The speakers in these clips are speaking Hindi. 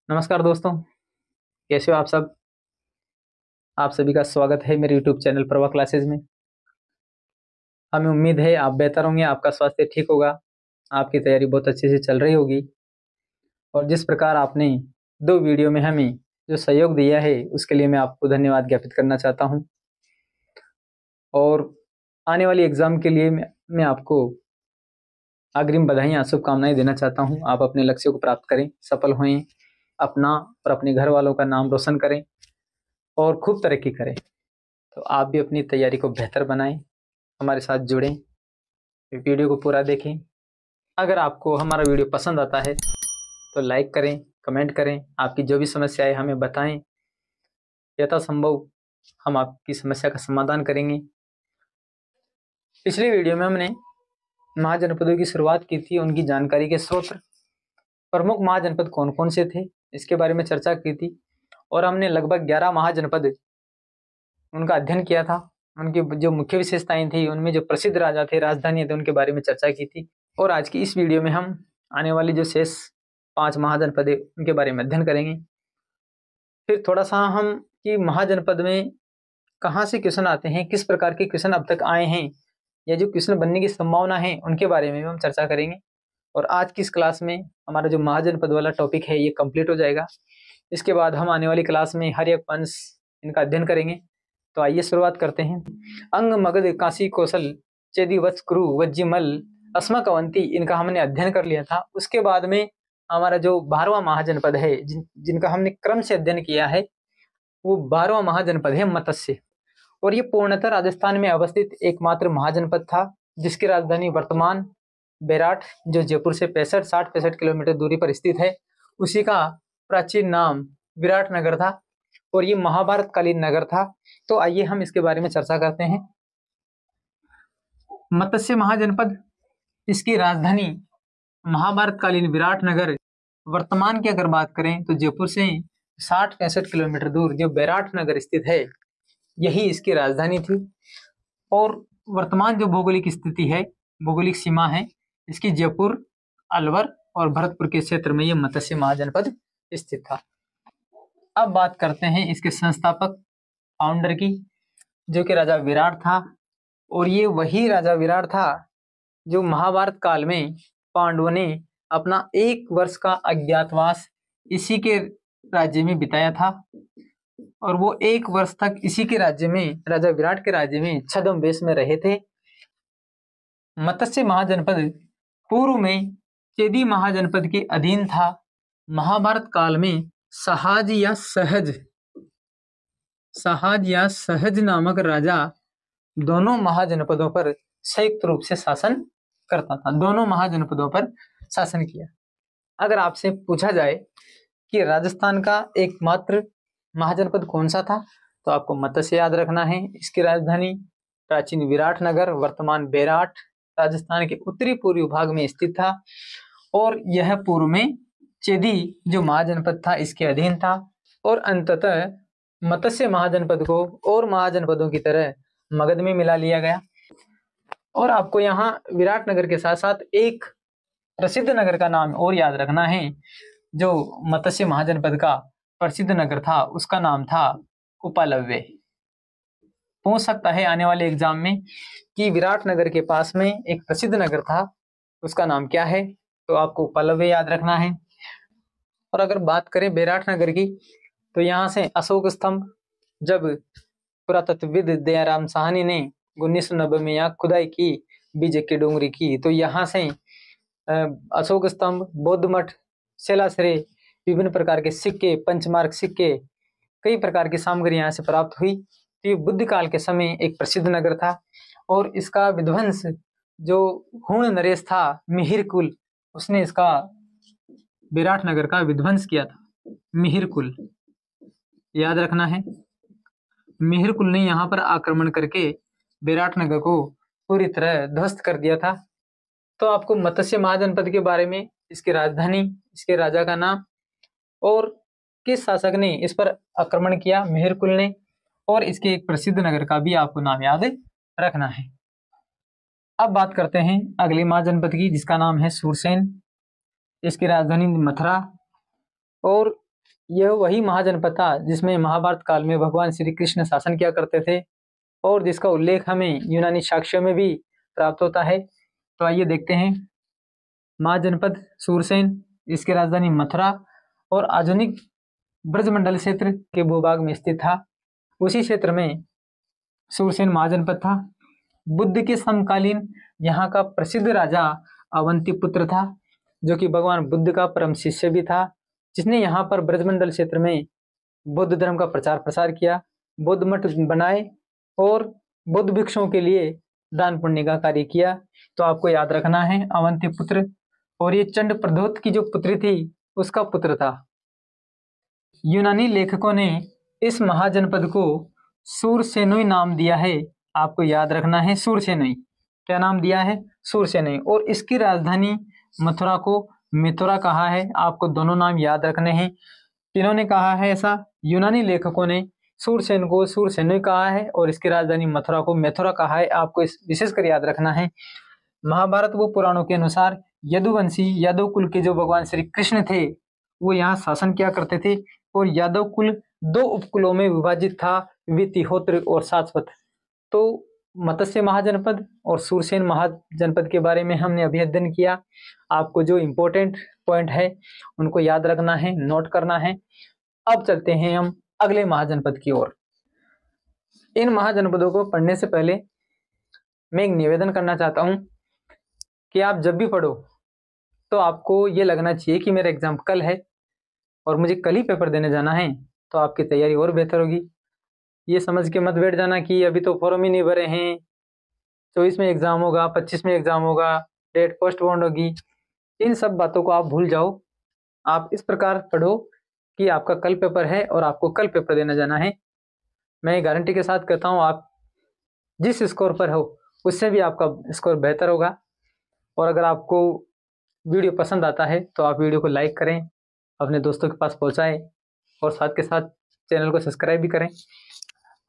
नमस्कार दोस्तों, कैसे हो आप सब। आप सभी का स्वागत है मेरे यूट्यूब चैनल प्रभा क्लासेस में। हमें उम्मीद है आप बेहतर होंगे, आपका स्वास्थ्य ठीक होगा, आपकी तैयारी बहुत अच्छे से चल रही होगी। और जिस प्रकार आपने 2 वीडियो में हमें जो सहयोग दिया है उसके लिए मैं आपको धन्यवाद ज्ञापित करना चाहता हूं। और आने वाली एग्ज़ाम के लिए मैं आपको अग्रिम बधाइयाँ शुभकामनाएं देना चाहता हूं। आप अपने लक्ष्यों को प्राप्त करें, सफल हों, अपना और अपने घर वालों का नाम रोशन करें और खूब तरक्की करें। तो आप भी अपनी तैयारी को बेहतर बनाएं, हमारे साथ जुड़ें, वीडियो को पूरा देखें। अगर आपको हमारा वीडियो पसंद आता है तो लाइक करें, कमेंट करें, आपकी जो भी समस्या है हमें बताएं। यथासंभव हम आपकी समस्या का समाधान करेंगे। पिछले वीडियो में हमने महाजनपदों की शुरुआत की थी, उनकी जानकारी के स्रोत, प्रमुख महाजनपद कौन कौन से थे इसके बारे में चर्चा की थी। और हमने लगभग 11 महाजनपद उनका अध्ययन किया था। उनकी जो मुख्य विशेषताएं थी, उनमें जो प्रसिद्ध राजा थे, राजधानी थे, उनके बारे में चर्चा की थी। और आज की इस वीडियो में हम आने वाली जो शेष 5 महाजनपद है उनके बारे में अध्ययन करेंगे। फिर थोड़ा सा हम कि महाजनपद में कहाँ से क्वेश्चन आते हैं, किस प्रकार के क्वेश्चन अब तक आए हैं, या जो क्वेश्चन बनने की संभावना है उनके बारे में हम चर्चा करेंगे। और आज की इस क्लास में हमारा जो महाजनपद वाला टॉपिक है ये कंप्लीट हो जाएगा। इसके बाद हम आने वाली क्लास में हर एक पंच इनका अध्ययन करेंगे। तो आइए शुरुआत करते हैं। अंग, मगध, काशी, कौशल, चेदी, वत्स, कुरु, वज्जिमल, अस्मक, अवंती, इनका हमने अध्ययन कर लिया था। उसके बाद में हमारा जो 12वां महाजनपद है, जिनका हमने क्रम से अध्ययन किया है, वो 12वां महाजनपद है मत्स्य। और ये पूर्णतः राजस्थान में अवस्थित एकमात्र महाजनपद था, जिसकी राजधानी वर्तमान बेराट, जो जयपुर से 60-65 किलोमीटर दूरी पर स्थित है, उसी का प्राचीन नाम विराट नगर था और ये महाभारत कालीन नगर था। तो आइए हम इसके बारे में चर्चा करते हैं। मत्स्य महाजनपद, इसकी राजधानी महाभारत कालीन विराट नगर, वर्तमान की अगर बात करें तो जयपुर से 60-65 किलोमीटर दूर जो बेराट नगर स्थित है, यही इसकी राजधानी थी। और वर्तमान जो भौगोलिक स्थिति है, भौगोलिक सीमा है, इसकी जयपुर, अलवर और भरतपुर के क्षेत्र में ये मत्स्य महाजनपद स्थित था। अब बात करते हैं इसके संस्थापक, फाउंडर की, जो कि राजा विराट था। और ये वही राजा विराट था जो महाभारत काल में पांडवों ने अपना 1 वर्ष का अज्ञातवास इसी के राज्य में बिताया था। और वो 1 वर्ष तक इसी के राज्य में, राजा विराट के राज्य में छद्म वेश में रहे थे। मत्स्य महाजनपद पूर्व में चेदी महाजनपद के अधीन था। महाभारत काल में सहाज या सहज नामक राजा दोनों महाजनपदों पर संयुक्त रूप से शासन करता था, दोनों महाजनपदों पर शासन किया। अगर आपसे पूछा जाए कि राजस्थान का एकमात्र महाजनपद कौन सा था, तो आपको मत्स्य याद रखना है। इसकी राजधानी प्राचीन विराट नगर, वर्तमान बेराट, राजस्थान के उत्तरी पूर्वी भाग में स्थित था। और यह पूर्व में चेदी जो महाजनपद था इसके अधीन था। और अंततः मत्स्य महाजनपद को और महाजनपदों की तरह मगध में मिला लिया गया। और आपको यहाँ विराट नगर के साथ साथ एक प्रसिद्ध नगर का नाम और याद रखना है। जो मत्स्य महाजनपद का प्रसिद्ध नगर था उसका नाम था उपालव्य। पूछ सकता है आने वाले एग्जाम में कि विराट नगर के पास में एक प्रसिद्ध नगर था, उसका नाम क्या है, तो आपको उपालव्य याद रखना है। और अगर बात करें बेराट नगर की, तो यहाँ से अशोक स्तंभ, जब पुरातत्वविद दयाराम साहनी ने 1990 में यहाँ खुदाई की बीजे की डोंगरी की, तो यहाँ से अशोक स्तंभ, बौद्ध मठ, शिलाश्रय, विभिन्न प्रकार के सिक्के, पंचमार्क सिक्के, कई प्रकार की सामग्री यहाँ से प्राप्त हुई। तो ये बुद्ध काल के समय एक प्रसिद्ध नगर था। और इसका विध्वंस जो हूण नरेश था, मिहिर कुल, उसने इसका विराट नगर का विध्वंस किया था। मिहिर कुल याद रखना है। मिहिर कुल ने यहाँ पर आक्रमण करके विराट नगर को पूरी तरह ध्वस्त कर दिया था। तो आपको मत्स्य महाजनपद के बारे में, इसकी राजधानी, इसके राजा का नाम और किस शासक ने इस पर आक्रमण किया, मिहिर कुल ने, और इसके एक प्रसिद्ध नगर का भी आपको नाम याद रखना है। अब बात करते हैं अगले महाजनपद की, जिसका नाम है सूरसेन। इसकी राजधानी मथुरा। और यह वही महाजनपद था जिसमें महाभारत काल में भगवान श्री कृष्ण शासन किया करते थे और जिसका उल्लेख हमें यूनानी साक्ष्यों में भी प्राप्त होता है। तो आइए देखते हैं। महाजनपद सूरसेन, इसकी राजधानी मथुरा और आधुनिक ब्रजमंडल क्षेत्र के भूभाग में स्थित था। उसी क्षेत्र में सूरसेन महाजनपद था। बुद्ध के समकालीन यहाँ का प्रसिद्ध राजा अवंतीपुत्र था, जो कि भगवान बुद्ध का परम शिष्य भी था, जिसने यहाँ पर ब्रजमंडल क्षेत्र में बुद्ध धर्म का प्रचार प्रसार किया, बुद्ध मठ बनाए और बुद्ध भिक्षुओं के लिए दान पुण्य का कार्य किया। तो आपको याद रखना है अवंतीपुत्र, और ये चंड प्रद्योत की जो पुत्री थी उसका पुत्र था। यूनानी लेखकों ने इस महाजनपद को सूरसेनुई नाम दिया है। आपको याद रखना है सूरसेनुई, क्या नाम दिया है? सूरसेनुई। और इसकी राजधानी मथुरा को मिथुरा कहा है। आपको दोनों नाम याद रखने हैं। किन्होंने कहा है ऐसा? यूनानी लेखकों ने सूरसेन को सूरसेनुई कहा है और इसकी राजधानी मथुरा को मथुरा कहा है। आपको इस विशेषकर याद रखना है। महाभारत व पुराणों के अनुसार यदुवंशी यादव कुल के जो भगवान श्री कृष्ण थे वो यहाँ शासन किया करते थे, और यादव कुल 2 उपकुलों में विभाजित था, वितिहोत्र और सारस्वत। तो मत्स्य महाजनपद और सूरसेन महाजनपद के बारे में हमने अभी अध्ययन किया। आपको जो इम्पोर्टेंट पॉइंट है उनको याद रखना है, नोट करना है। अब चलते हैं हम अगले महाजनपद की ओर। इन महाजनपदों को पढ़ने से पहले मैं एक निवेदन करना चाहता हूं कि आप जब भी पढ़ो तो आपको ये लगना चाहिए कि मेरा एग्जाम कल है और मुझे कल ही पेपर देने जाना है, तो आपकी तैयारी और बेहतर होगी। ये समझ के मत बैठ जाना कि अभी तो फॉर्म ही नहीं भरे हैं, 24 में एग्जाम होगा, 25 में एग्जाम होगा, डेट पोस्टपोन्ड होगी। इन सब बातों को आप भूल जाओ। आप इस प्रकार पढ़ो कि आपका कल पेपर है और आपको कल पेपर देना जाना है। मैं गारंटी के साथ कहता हूँ आप जिस स्कोर पर हो उससे भी आपका स्कोर बेहतर होगा। और अगर आपको वीडियो पसंद आता है तो आप वीडियो को लाइक करें, अपने दोस्तों के पास पहुंचाएं और साथ के साथ चैनल को सब्सक्राइब भी करें।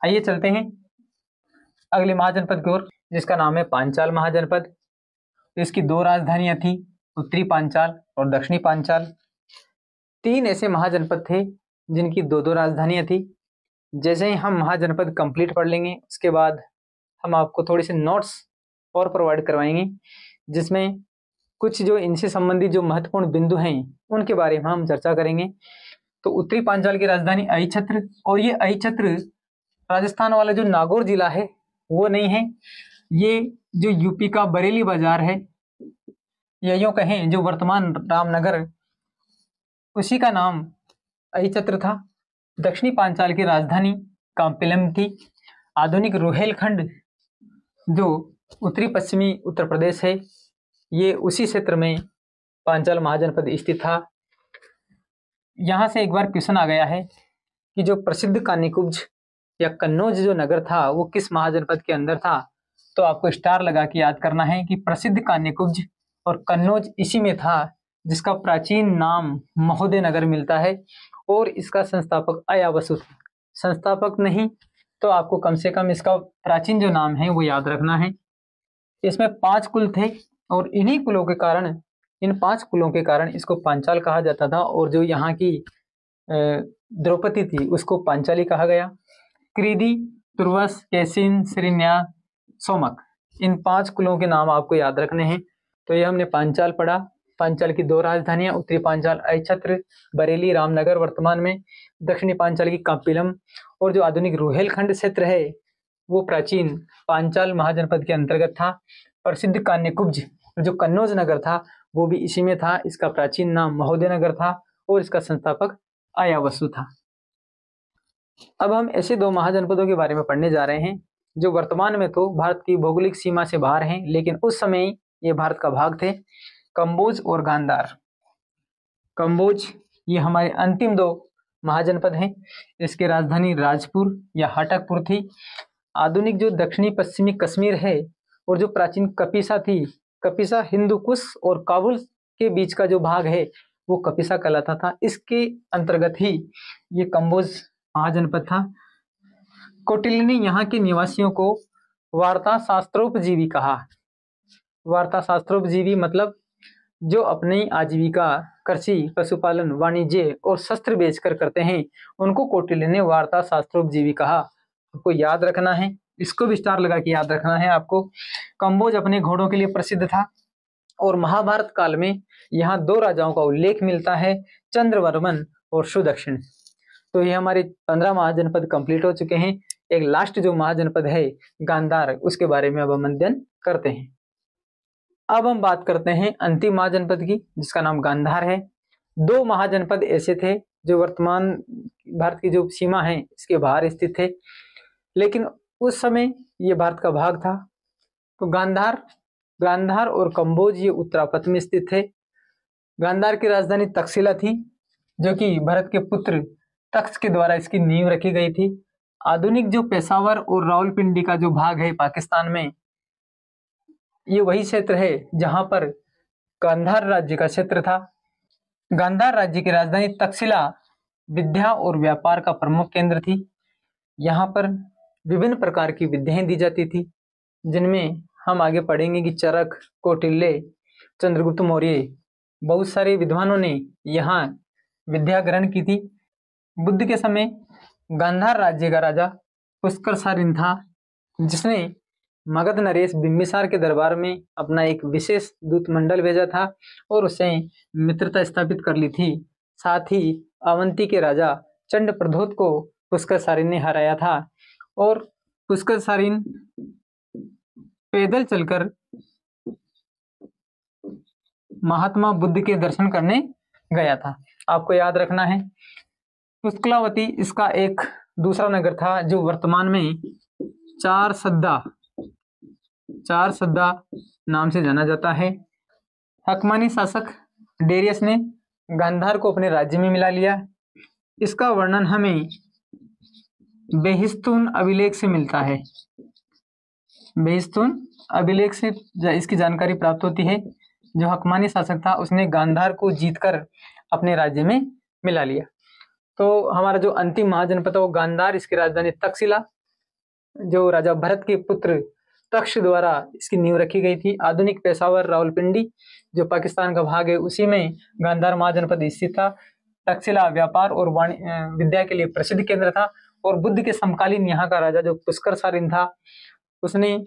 आइए चलते हैं अगले महाजनपद की ओर, जिसका नाम है पांचाल महाजनपद। इसकी 2 राजधानियां थी, उत्तरी पांचाल और दक्षिणी पांचाल। 3 ऐसे महाजनपद थे जिनकी 2-2 राजधानियां थी। जैसे ही हम महाजनपद कंप्लीट पढ़ लेंगे उसके बाद हम आपको थोड़े से नोट्स और प्रोवाइड करवाएंगे, जिसमें कुछ जो इनसे संबंधित जो महत्वपूर्ण बिंदु हैं उनके बारे में हम चर्चा करेंगे। तो उत्तरी पांचाल की राजधानी अहिछत्र, और ये अहिछत्र राजस्थान वाला जो नागौर जिला है वो नहीं है, ये जो यूपी का बरेली बाजार है या यूं कहें जो वर्तमान रामनगर, उसी का नाम अहिछत्र था। दक्षिणी पांचाल की राजधानी कांपीलम थी। आधुनिक रुहेलखंड जो उत्तरी पश्चिमी उत्तर प्रदेश है, ये उसी क्षेत्र में पांचाल महाजनपद स्थित था। यहाँ से एक बार क्वेश्चन आ गया है कि जो प्रसिद्ध कान्यकुब्ज या कन्नौज जो नगर था वो किस महाजनपद के अंदर था। तो आपको स्टार लगा के याद करना है कि प्रसिद्ध कान्यकुब्ज और कन्नौज इसी में था, जिसका प्राचीन नाम महोदय नगर मिलता है, और इसका संस्थापक अयावसु था। संस्थापक नहीं तो आपको कम से कम इसका प्राचीन जो नाम है वो याद रखना है। इसमें 5 कुल थे और इन्हीं कुलों के कारण, इन 5 कुलों के कारण इसको पांचाल कहा जाता था, और जो यहाँ की द्रौपदी थी उसको पांचाली कहा गया। कृधि, तुर्वस, कैसिन, श्रीन्या, सोमक, इन 5 कुलों के नाम आपको याद रखने हैं। तो ये हमने पांचाल पढ़ा। पांचाल की 2 राजधानियां, उत्तरी पांचाल अहिछत्र बरेली रामनगर वर्तमान में, दक्षिणी पांचाल की कांपीलम, और जो आधुनिक रुहेलखंड क्षेत्र है वो प्राचीन पांचाल महाजनपद के अंतर्गत था। प्रसिद्ध कान्यकुब्ज जो कन्नौज नगर था वो भी इसी में था। इसका प्राचीन नाम महोदय नगर था और इसका संस्थापक अयावसु था। अब हम ऐसे 2 महाजनपदों के बारे में पढ़ने जा रहे हैं जो वर्तमान में तो भारत की भौगोलिक सीमा से बाहर हैं, लेकिन उस समय ये भारत का भाग थे। कंबोज और गांधार। कंबोज ये हमारे अंतिम 2 महाजनपद हैं। इसकी राजधानी राजपुर या हटकपुर थी। आधुनिक जो दक्षिणी पश्चिमी कश्मीर है और जो प्राचीन कपिसा थी, कपिसा हिंदू कुश और काबुल के बीच का जो भाग है वो कपिसा कहलाता था। इसके अंतर्गत ही ये कंबोज महाजनपद था। कौटिल्य ने यहाँ के निवासियों को वार्ता शास्त्रोपजीवी कहा। वार्ता शास्त्रोपजीवी मतलब जो अपनी आजीविका कृषि, पशुपालन, वाणिज्य और शस्त्र बेचकर करते हैं, उनको कौटिल्य ने वार्ता शास्त्रोपजीवी कहा। आपको याद रखना है, इसको भी स्टार लगा के याद रखना है आपको। कंबोज अपने घोड़ों के लिए प्रसिद्ध था और महाभारत काल में यहाँ दो राजाओं का उल्लेख मिलता है, चंद्रवर्मन और सुदक्षिण। तो ये हमारे 15 महाजनपद कंप्लीट हो चुके हैं। एक लास्ट जो महाजनपद है गांधार, उसके बारे में अब हम अध्ययन करते हैं। अब हम बात करते हैं अंतिम महाजनपद की, जिसका नाम गांधार है। दो महाजनपद ऐसे थे जो वर्तमान भारत की जो सीमा है इसके बाहर स्थित थे, लेकिन उस समय ये भारत का भाग था। तो गांधार और कंबोज ये उत्तरापथ में स्थित थे। गांधार की राजधानी तक्षशिला थी, जो कि भरत के पुत्र तख्त के द्वारा इसकी नींव रखी गई थी। आधुनिक जो पेशावर और रावलपिंडी का जो भाग है पाकिस्तान में, ये वही क्षेत्र है जहां पर गांधार राज्य का क्षेत्र था। गांधार राज्य की राजधानी तक्षशिला विद्या और व्यापार का प्रमुख केंद्र थी। यहाँ पर विभिन्न प्रकार की विद्याएं दी जाती थी, जिनमें हम आगे पढ़ेंगे कि चरक, कौटिल्य, चंद्रगुप्त मौर्य, बहुत सारे विद्वानों ने यहाँ विद्या ग्रहण की थी। बुद्ध के समय गांधार राज्य का राजा पुष्कर सारिन था, जिसने मगध नरेश बिंबिसार के दरबार में अपना एक विशेष दूत मंडल भेजा था और उससे मित्रता स्थापित कर ली थी। साथ ही अवंती के राजा चंड प्रद्योत को पुष्कर सारिन ने हराया था और पुष्कर सारिन पैदल चलकर महात्मा बुद्ध के दर्शन करने गया था। आपको याद रखना है, पुष्कलावती इसका एक दूसरा नगर था जो वर्तमान में चार सद्दा नाम से जाना जाता है। हकमानी शासक डेरियस ने गांधार को अपने राज्य में मिला लिया। इसका वर्णन हमें बेहिस्तून अभिलेख से मिलता है। बेहिस्तून अभिलेख से इसकी जानकारी प्राप्त होती है। जो हकमानी शासक था उसने गांधार को जीतकर अपने राज्य में मिला लिया। तो हमारा जो अंतिम महाजनपद है वो गांधार, इसकी राजधानी तक्षशिला, जो राजा भरत के पुत्र तक्ष द्वारा इसकी नींव रखी गई थी। आधुनिक पेशावर, रावलपिंडी जो पाकिस्तान का भाग है, उसी में गांधार महाजनपद स्थित था। तक्षशिला व्यापार और विद्या के लिए प्रसिद्ध केंद्र था और बुद्ध के समकालीन यहाँ का राजा जो पुष्कर सारिन था, उसने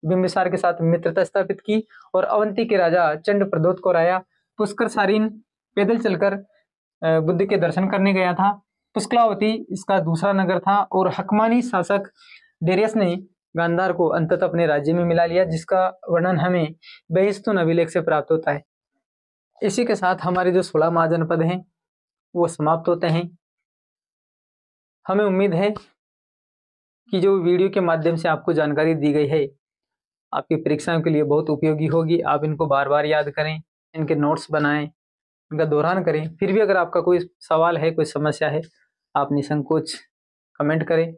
बिंबिसार के साथ मित्रता स्थापित की और अवंती के राजा चंड प्रद्योत को हराया। पुष्कर सारिन पैदल चलकर बुद्ध के दर्शन करने गया था। पुष्कलावती इसका दूसरा नगर था और हकमानी शासक डेरियस ने गांधार को अंततः अपने राज्य में मिला लिया, जिसका वर्णन हमें बेहिस्तून अभिलेख से प्राप्त होता है। इसी के साथ हमारे जो 16 महाजनपद हैं वो समाप्त होते हैं। हमें उम्मीद है कि जो वीडियो के माध्यम से आपको जानकारी दी गई है आपकी परीक्षाओं के लिए बहुत उपयोगी होगी। आप इनको बार बार याद करें, इनके नोट्स बनाएं, इनका दोहरान करें। फिर भी अगर आपका कोई सवाल है, कोई समस्या है, आप निसंकोच कमेंट करें।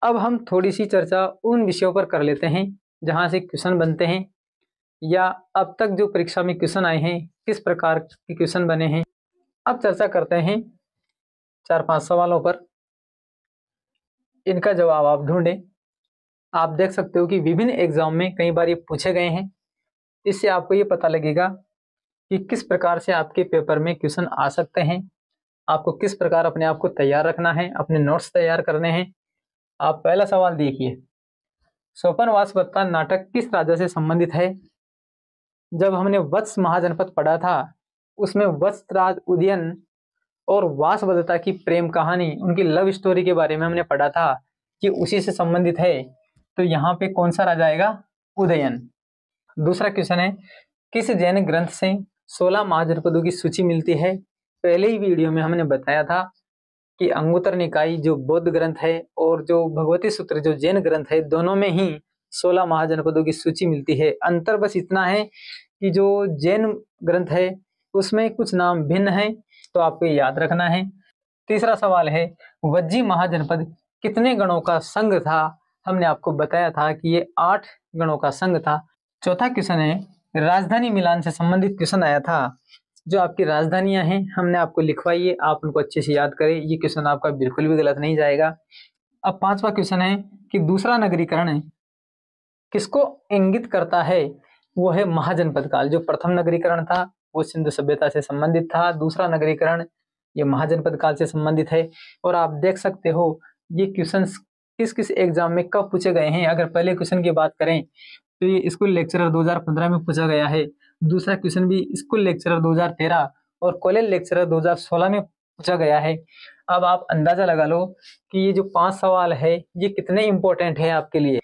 अब हम थोड़ी सी चर्चा उन विषयों पर कर लेते हैं जहां से क्वेश्चन बनते हैं या अब तक जो परीक्षा में क्वेश्चन आए हैं किस प्रकार के क्वेश्चन बने हैं। अब चर्चा करते हैं 4-5 सवालों पर, इनका जवाब आप ढूंढें। आप देख सकते हो कि विभिन्न एग्जाम में कई बार ये पूछे गए हैं। इससे आपको ये पता लगेगा कि किस प्रकार से आपके पेपर में क्वेश्चन आ सकते हैं, आपको किस प्रकार अपने आप को तैयार रखना है, अपने नोट्स तैयार करने हैं। आप पहला सवाल देखिए, स्वपनवासवत्ता नाटक किस राजा से संबंधित है? जब हमने वत्स महाजनपद पढ़ा था उसमें वत्सराज उदयन और वासवदत्ता की प्रेम कहानी, उनकी लव स्टोरी के बारे में हमने पढ़ा था कि उसी से संबंधित है। तो यहाँ पे कौन सा राजा आएगा? उदयन। दूसरा क्वेश्चन है, किस जैन ग्रंथ से 16 महाजनपदों की सूची मिलती है? पहले ही वीडियो में हमने बताया था कि अंगुत्तर निकाय जो बौद्ध ग्रंथ है और जो भगवती सूत्र जो जैन ग्रंथ है, दोनों में ही 16 महाजनपदों की सूची मिलती है। अंतर बस इतना है कि जो जैन ग्रंथ है उसमें कुछ नाम भिन्न है, तो आपको याद रखना है। तीसरा सवाल है, वज्जी महाजनपद कितने गणों का संघ था? हमने आपको बताया था कि ये 8 गणों का संघ था। चौथा क्वेश्चन है, राजधानी मिलान से संबंधित क्वेश्चन आया था। जो आपकी राजधानियां हैं हमने आपको लिखवाई है, आप उनको अच्छे से याद करें, ये क्वेश्चन आपका बिल्कुल भी गलत नहीं जाएगा। अब 5वां क्वेश्चन है कि दूसरा नगरीकरण किसको इंगित करता है? वो है महाजनपद काल। जो प्रथम नगरीकरण था वो सिंधु सभ्यता से संबंधित था। दूसरा नगरीकरण ये महाजनपद काल से संबंधित है। और आप देख सकते हो ये क्वेश्चंस किस किस एग्जाम में कब पूछे गए हैं। अगर पहले क्वेश्चन की बात करें तो ये स्कूल लेक्चरर 2015 में पूछा गया है। दूसरा क्वेश्चन भी स्कूल लेक्चरर 2013 और कॉलेज लेक्चरर 2016 में पूछा गया है। अब आप अंदाजा लगा लो कि ये जो 5 सवाल है ये कितने इंपॉर्टेंट है आपके लिए।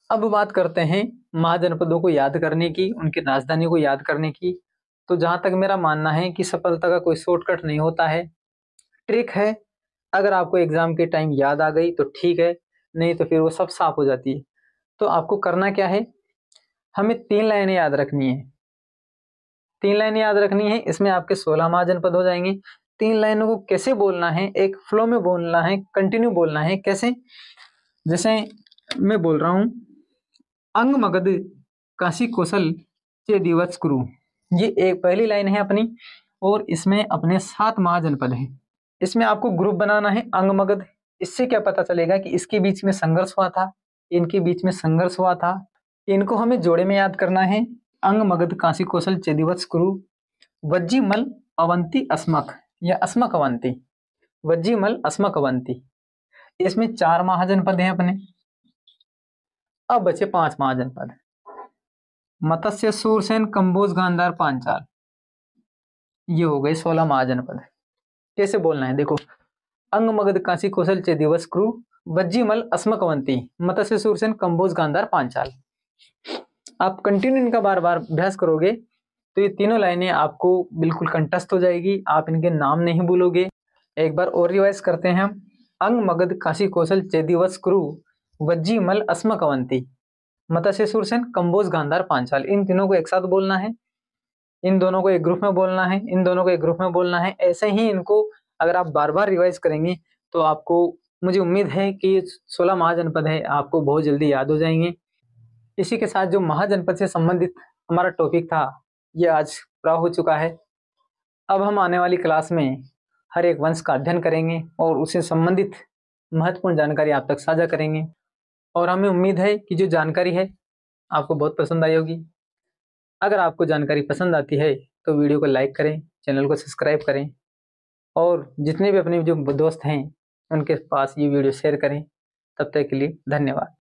अब बात करते हैं महाजनपदों को याद करने की, उनकी राजधानी को याद करने की। तो जहां तक मेरा मानना है कि सफलता का कोई शॉर्टकट नहीं होता है, ट्रिक है। अगर आपको एग्जाम के टाइम याद आ गई तो ठीक है, नहीं तो फिर वो सब साफ हो जाती है। तो आपको करना क्या है, हमें 3 लाइनें याद रखनी है। 3 लाइनें याद रखनी है, इसमें आपके 16 महाजनपद हो जाएंगे। 3 लाइनों को कैसे बोलना है, एक फ्लो में बोलना है, कंटिन्यू बोलना है। कैसे, जैसे मैं बोल रहा हूं, अंग मगध काशी कौशल चे दिवस कुरु, ये एक पहली लाइन है अपनी। और इसमें अपने 7 महाजनपद हैं। इसमें आपको ग्रुप बनाना है अंग मगध। इससे क्या पता चलेगा कि इसके बीच में संघर्ष हुआ था, इनके बीच में संघर्ष हुआ था। इनको हमें जोड़े में याद करना है। अंग मगध काशी कौशल चेदिवत्स कुरु वज्जीमल अवंती अस्मक या अस्मक अवंती, वज्जीमल अस्मक अवंती। इसमें 4 महाजनपद हैं अपने। अब बचे 5 महाजनपद, मत्स्य सूरसेन कंबोज गांधार पांचाल, ये हो गए 16 महाजनपद। कैसे बोलना है देखो, अंग मगध काशी कौशल चेदिवस कुरु वज्जीमल अस्मक अवंती मत्स्य सूरसेन कंबोज गांधार पांचाल। आप कंटिन्यू इनका बार बार अभ्यास करोगे तो ये तीनों लाइनें आपको बिल्कुल कंठस्थ हो जाएगी, आप इनके नाम नहीं भूलोगे। एक बार और रिवाइज करते हैं हम। अंग मगध काशी कौशल चेदिवस कुरु वज्जीमल अस्मक अवंती मत्स्य सूरसेन कंबोज गांधार पांचाल। इन तीनों को एक साथ बोलना है, इन दोनों को एक ग्रुप में बोलना है, इन दोनों को एक ग्रुप में बोलना है। ऐसे ही इनको अगर आप बार बार रिवाइज करेंगे तो आपको, मुझे उम्मीद है कि 16 महाजनपद है आपको बहुत जल्दी याद हो जाएंगे। इसी के साथ जो महाजनपद से संबंधित हमारा टॉपिक था ये आज पूरा हो चुका है। अब हम आने वाली क्लास में हर एक वंश का अध्ययन करेंगे और उससे संबंधित महत्वपूर्ण जानकारी आप तक साझा करेंगे। और हमें उम्मीद है कि जो जानकारी है आपको बहुत पसंद आई होगी। अगर आपको जानकारी पसंद आती है तो वीडियो को लाइक करें, चैनल को सब्सक्राइब करें और जितने भी अपने जो दोस्त हैं उनके पास ये वीडियो शेयर करें। तब तक के लिए धन्यवाद।